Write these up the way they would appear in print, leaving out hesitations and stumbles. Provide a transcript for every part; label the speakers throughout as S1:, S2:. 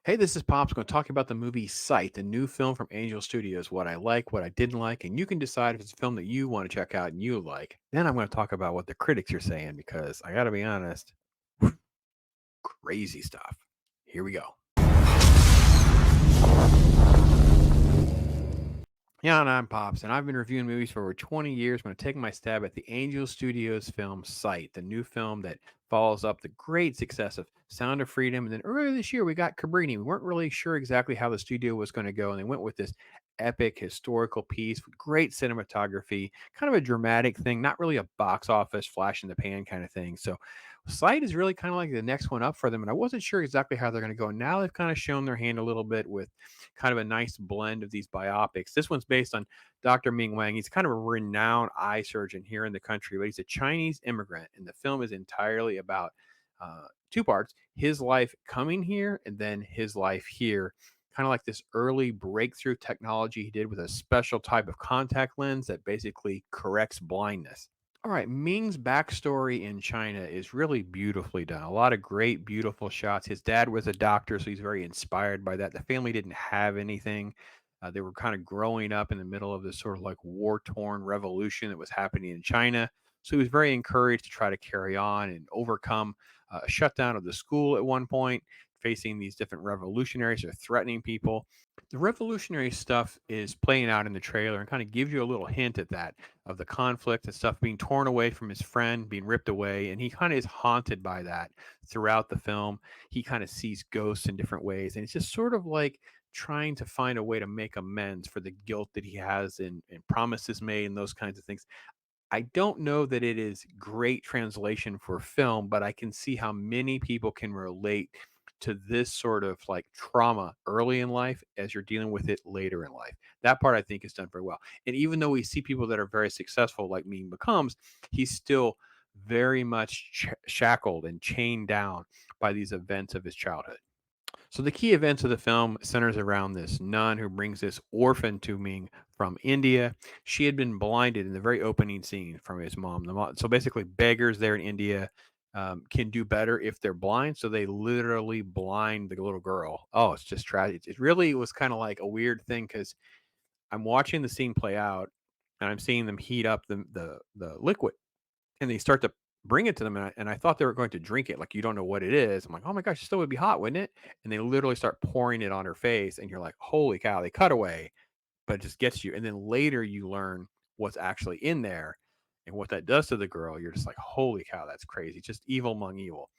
S1: Hey, this is Pops. Going to talk about the movie Sight, the new film from Angel Studios. What I like, what I didn't like, and you can decide if it's a film that you want to check out and you like. Then I'm going to talk about what the critics are saying because I got to be honest, crazy stuff. Here we go. Yeah, and I'm Pops, and I've been reviewing movies for over 20 years. I'm going to take my stab at the Angel Studios film Sight, the new film that follows up the great success of Sound of Freedom. And then earlier this year, we got Cabrini. We weren't really sure exactly how the studio was going to go, and they went with this epic historical piece with great cinematography, kind of a dramatic thing, not really a box office flash in the pan kind of thing. So, Sight is really kind of like the next one up for them, and I wasn't sure exactly how they're going to go. Now they've kind of shown their hand a little bit with kind of a nice blend of these biopics. This one's based on Dr. Ming Wang. He's kind of a renowned eye surgeon here in the country, but he's a Chinese immigrant. And the film is entirely about two parts: his life coming here and then his life here. Kind of like this early breakthrough technology he did with a special type of contact lens that basically corrects blindness. All right, Ming's backstory in China is really beautifully done. A lot of great, beautiful shots. His dad was a doctor, so he's very inspired by that. The family didn't have anything. They were kind of growing up in the middle of this sort of like war torn revolution that was happening in China. So he was very encouraged to try to carry on and overcome a shutdown of the school at one point, facing these different revolutionaries or threatening people. The revolutionary stuff is playing out in the trailer and kind of gives you a little hint at that of the conflict and stuff being torn away from his friend, being ripped away. And he kind of is haunted by that throughout the film. He kind of sees ghosts in different ways. And it's just sort of like trying to find a way to make amends for the guilt that he has and promises made and those kinds of things. I don't know that it is great translation for film, but I can see how many people can relate to this sort of like trauma early in life as you're dealing with it later in life. That part I think is done very well. And even though we see people that are very successful, like Ming becomes, he's still very much shackled and chained down by these events of his childhood. So the key events of the film centers around this nun who brings this orphan to Ming from India. She had been blinded in the very opening scene from his mom. So basically, beggars there in India can do better if they're blind. So they literally blind the little girl. Oh, it's just tragic. It really was kind of like a weird thing because I'm watching the scene play out and I'm seeing them heat up the liquid and they start to bring it to them, and I thought they were going to drink it, like, you don't know what it is. I'm like, "Oh my gosh, it still would be hot, wouldn't it?" And they literally start pouring it on her face, and you're like, "Holy cow." They cut away, but it just gets you, and then later you learn what's actually in there and what that does to the girl. You're just like, "Holy cow, that's crazy." Just evil among evil.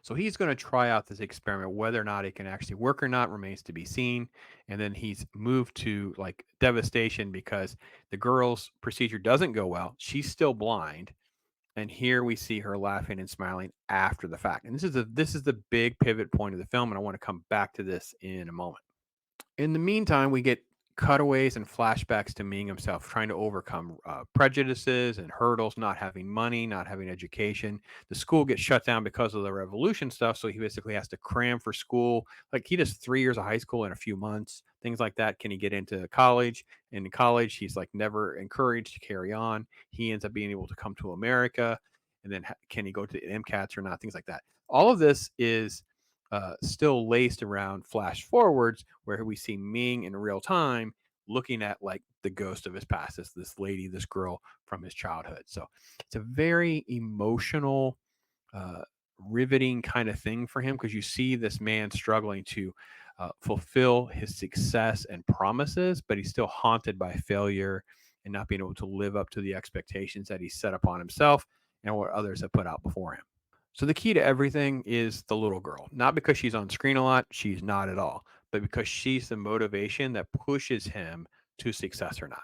S1: So he's gonna try out this experiment. Whether or not it can actually work or not remains to be seen, and then he's moved to, like, devastation because the girl's procedure doesn't go well. She's still blind, and here we see her laughing and smiling after the fact. And this is the big pivot point of the film, and I want to come back to this in a moment. In the meantime, we get cutaways and flashbacks to Ming himself trying to overcome prejudices and hurdles, not having money, not having education. The school gets shut down because of the revolution stuff. So he basically has to cram for school. Like he does 3 years of high school in a few months, things like that. Can he get into college? In college, he's like never encouraged to carry on. He ends up being able to come to America. And then can he go to the MCATs or not? Things like that. All of this is still laced around flash forwards where we see Ming in real time looking at like the ghost of his past, this lady, this girl from his childhood. So it's a very emotional, uh, riveting kind of thing for him because you see this man struggling to fulfill his success and promises, but he's still haunted by failure and not being able to live up to the expectations that he set upon himself and what others have put out before him. So the key to everything is the little girl. Not because she's on screen a lot, she's not at all, but because she's the motivation that pushes him to success or not.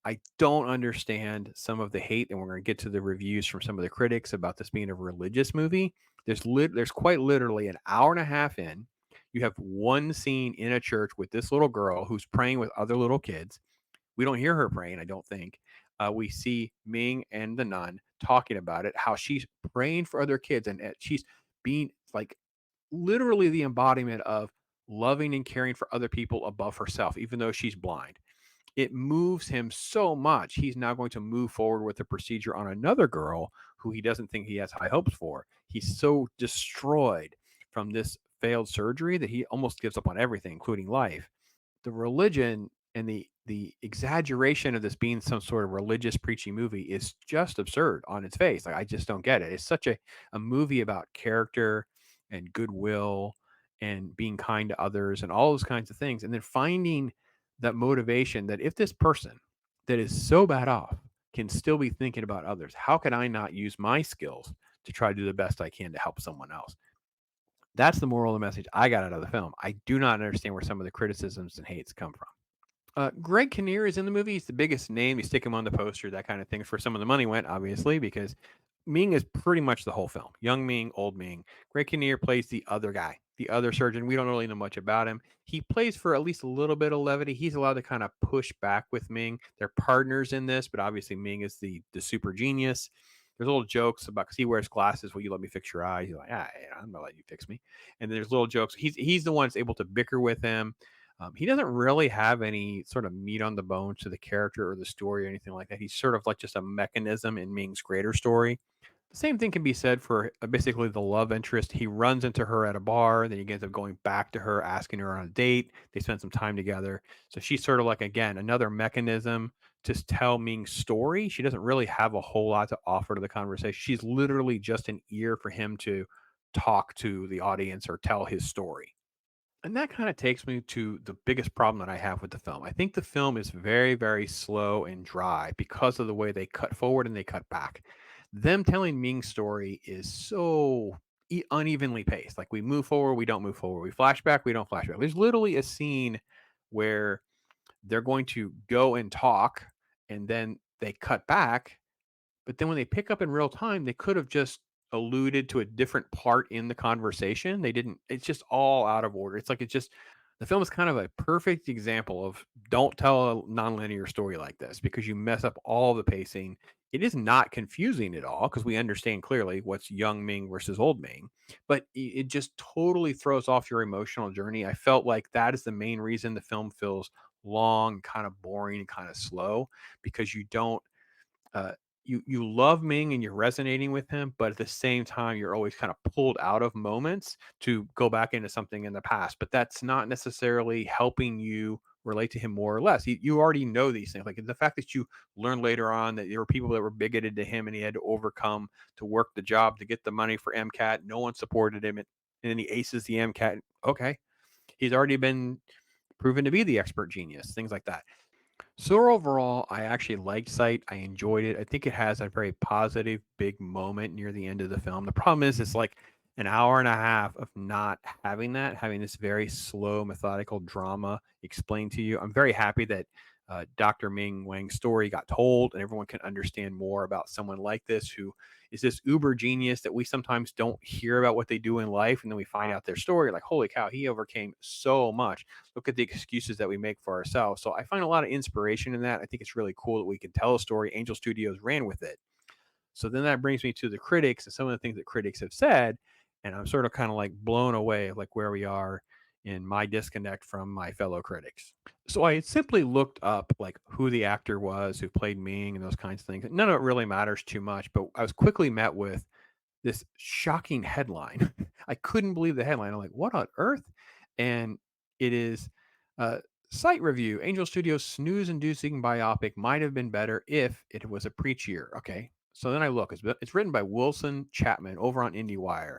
S1: I don't understand some of the hate, and we're going to get to the reviews from some of the critics about this being a religious movie. There's quite literally an hour and a half in. You have one scene in a church with this little girl who's praying with other little kids. We don't hear her praying, I don't think. We see Ming and the nun talking about it, how she's praying for other kids, and she's being like literally the embodiment of loving and caring for other people above herself, even though she's blind. It moves him so much. He's now going to move forward with the procedure on another girl who he doesn't think he has high hopes for. He's so destroyed from this failed surgery that he almost gives up on everything, including life. The religion and the exaggeration of this being some sort of religious preachy movie is just absurd on its face. Like I just don't get it. It's such a movie about character and goodwill and being kind to others and all those kinds of things. And then finding that motivation that if this person that is so bad off can still be thinking about others, how can I not use my skills to try to do the best I can to help someone else? That's the moral of the message I got out of the film. I do not understand where some of the criticisms and hates come from. Greg Kinnear is in the movie. He's the biggest name. You stick him on the poster, that kind of thing. For some of the money went, obviously, because Ming is pretty much the whole film. Young Ming, old Ming. Greg Kinnear plays the other guy, the other surgeon. We don't really know much about him. He plays for at least a little bit of levity. He's allowed to kind of push back with Ming. They're partners in this, but obviously Ming is the super genius. There's little jokes about because he wears glasses. Will you let me fix your eyes? He's like, I'm gonna let you fix me. And there's little jokes. He's the one that's able to bicker with him. He doesn't really have any sort of meat on the bones to the character or the story or anything like that. He's sort of like just a mechanism in Ming's greater story. The same thing can be said for basically the love interest. He runs into her at a bar, then he ends up going back to her, asking her on a date. They spend some time together. So she's sort of like, again, another mechanism to tell Ming's story. She doesn't really have a whole lot to offer to the conversation. She's literally just an ear for him to talk to the audience or tell his story. And that kind of takes me to the biggest problem that I have with the film. I think the film is very, very slow and dry because of the way they cut forward and they cut back. Them telling Ming's story is so unevenly paced. Like we move forward, we don't move forward. We flash back, we don't flash back. There's literally a scene where they're going to go and talk and then they cut back, but then when they pick up in real time, they could have just alluded to a different part in the conversation. They didn't. It's just all out of order. It's like it's just the film is kind of a perfect example of don't tell a nonlinear story like this because you mess up all the pacing. It is not confusing at all because we understand clearly what's young Ming versus old Ming, but it just totally throws off your emotional journey. I felt like that is the main reason the film feels long, kind of boring, and kind of slow because you don't uh, you love Ming and you're resonating with him, but at the same time, you're always kind of pulled out of moments to go back into something in the past. But that's not necessarily helping you relate to him more or less. You already know these things. Like the fact that you learn later on that there were people that were bigoted to him and he had to overcome to work the job to get the money for MCAT. No one supported him, and then he aces the MCAT. Okay, he's already been proven to be the expert genius. Things like that. So overall, I actually liked Sight. I enjoyed it. I think it has a very positive, big moment near the end of the film. The problem is, it's like an hour and a half of not having that, having this very slow, methodical drama explained to you. I'm very happy that Dr. Ming Wang's story got told, and everyone can understand more about someone like this who is this uber genius that we sometimes don't hear about what they do in life, and then we find out their story. Like, holy cow, he overcame so much. Look at the excuses that we make for ourselves. So I find a lot of inspiration in that. I think it's really cool that we can tell a story. Angel Studios ran with it. So then that brings me to the critics and some of the things that critics have said. And I'm sort of kind of like blown away, like where we are in my disconnect from my fellow critics. So I simply looked up like who the actor was who played Ming and those kinds of things. None of it really matters too much, but I was quickly met with this shocking headline. I couldn't believe the headline. I'm like, what on earth? And it is uh, site review. Angel Studios snooze inducing biopic might have been better if it was a preachier. Okay. So then I look, it's written by Wilson Chapman over on IndieWire.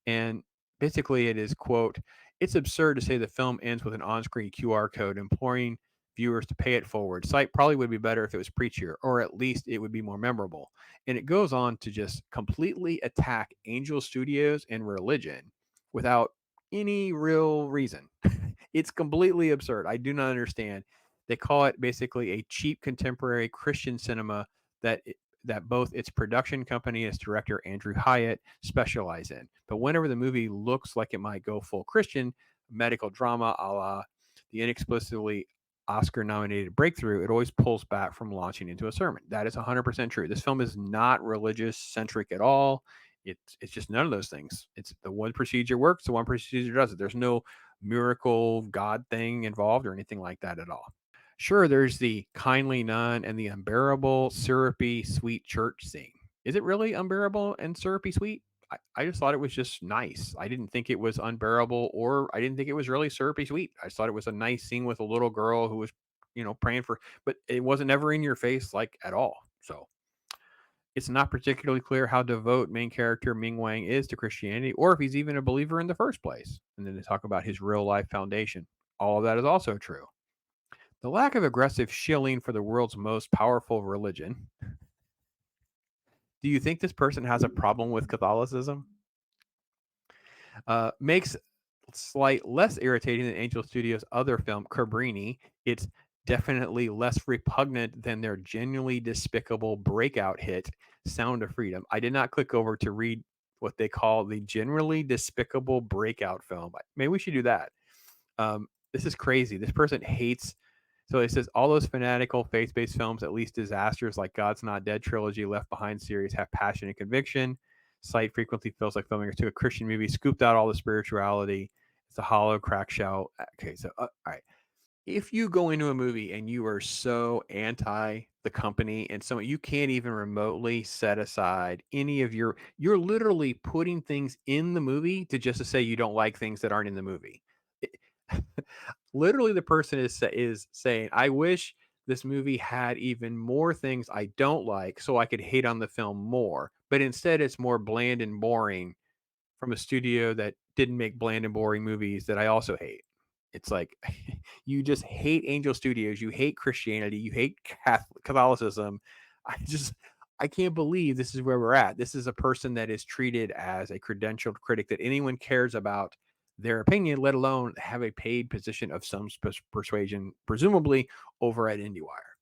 S1: And basically, it is, quote, it's absurd to say the film ends with an on screen QR code imploring viewers to pay it forward. Sight probably would be better if it was preachier, or at least it would be more memorable. And it goes on to just completely attack Angel Studios and religion without any real reason. It's completely absurd. I do not understand. They call it basically a cheap contemporary Christian cinema that that both its production company and its director Andrew Hyatt specialize in. But whenever the movie looks like it might go full Christian, medical drama a la the inexplicably Oscar nominated Breakthrough, it always pulls back from launching into a sermon. That is 100% true. This film is not religious centric at all. It's just none of those things. It's the one procedure works, the one procedure does it. There's no miracle God thing involved or anything like that at all. Sure, there's the kindly nun and the unbearable, syrupy, sweet church scene. Is it really unbearable and syrupy sweet? I just thought it was just nice. I didn't think it was unbearable, or I didn't think it was really syrupy sweet. I just thought it was a nice scene with a little girl who was, praying for, but it wasn't ever in your face like at all. So it's not particularly clear how devout main character Ming Wang is to Christianity, or if he's even a believer in the first place. And then they talk about his real life foundation. All of that is also true. The lack of aggressive shilling for the world's most powerful religion. Do you think this person has a problem with Catholicism? Makes slight less irritating than Angel Studios' other film, Cabrini. It's definitely less repugnant than their genuinely despicable breakout hit, Sound of Freedom. I did not click over to read what they call the generally despicable breakout film. Maybe we should do that. This is crazy. This person hates. So it says all those fanatical faith-based films, at least disasters like God's Not Dead trilogy, Left Behind series, have passion and conviction. Sight frequently feels like filmmakers took a Christian movie, scooped out all the spirituality. It's a hollow crack shell. Okay, so all right. If you go into a movie and you are so anti the company and so you can't even remotely set aside any of you're literally putting things in the movie to just to say you don't like things that aren't in the movie. It- literally the person is saying, I wish this movie had even more things I don't like so I could hate on the film more, but instead it's more bland and boring from a studio that didn't make bland and boring movies that I also hate. It's like you just hate Angel Studios, you hate Christianity, you hate Catholicism. I just I can't believe this is where we're at. This is a person that is treated as a credentialed critic that anyone cares about their opinion, let alone have a paid position of some persuasion, presumably over at IndieWire.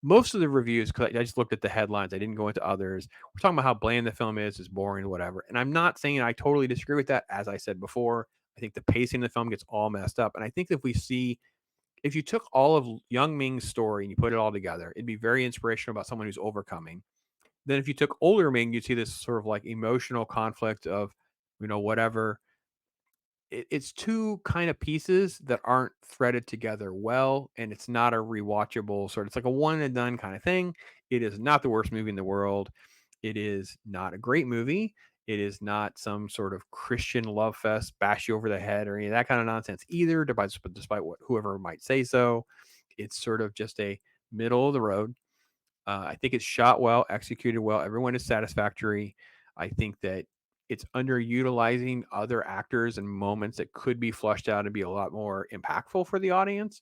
S1: Most of the reviews, because I just looked at the headlines, I didn't go into others. We're talking about how bland the film is boring, whatever. And I'm not saying I totally disagree with that. As I said before, I think the pacing of the film gets all messed up. And I think if you took all of young Ming's story and you put it all together, it'd be very inspirational about someone who's overcoming. Then if you took older Ming, you'd see this sort of like emotional conflict of, whatever it's two kind of pieces that aren't threaded together well, and it's not a rewatchable sort. It's like a one and done kind of thing. It is not the worst movie in the world. It is not a great movie. It is not some sort of Christian love fest, bash you over the head, or any of that kind of nonsense either. Despite what whoever might say so, it's sort of just a middle of the road. I think it's shot well, executed well. Everyone is satisfactory. I think that it's underutilizing other actors and moments that could be flushed out and be a lot more impactful for the audience.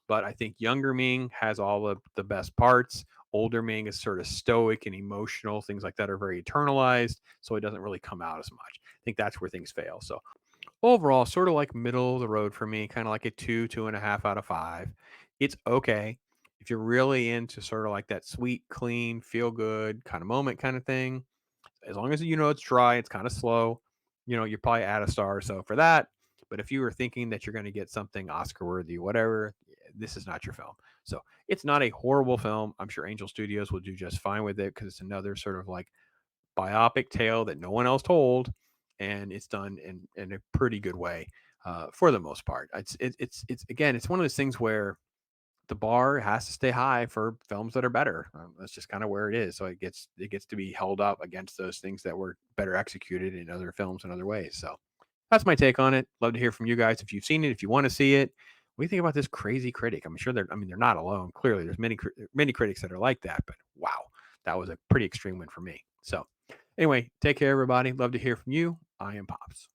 S1: But I think younger Ming has all of the best parts. Older Ming is sort of stoic and emotional. Things like that are very internalized, so it doesn't really come out as much. I think that's where things fail. So overall, sort of like middle of the road for me, kind of like a 2.5 out of 5. It's okay. If you're really into sort of like that sweet, clean, feel good kind of moment kind of thing, as long as it's dry, it's kind of slow, you're probably at a star or so for that. But if you were thinking that you're going to get something Oscar worthy, whatever, this is not your film. So it's not a horrible film. I'm sure Angel Studios will do just fine with it because it's another sort of like biopic tale that no one else told, and it's done in a pretty good way for the most part. It's again, it's one of those things where the bar has to stay high for films that are better. That's just kind of where it is. So it gets to be held up against those things that were better executed in other films in other ways. So that's my take on it. Love to hear from you guys if you've seen it, if you want to see it. What do you think about this crazy critic? I'm sure they're not alone. Clearly, there's many critics that are like that. But wow, that was a pretty extreme win for me. So anyway, take care, everybody. Love to hear from you. I am Pops.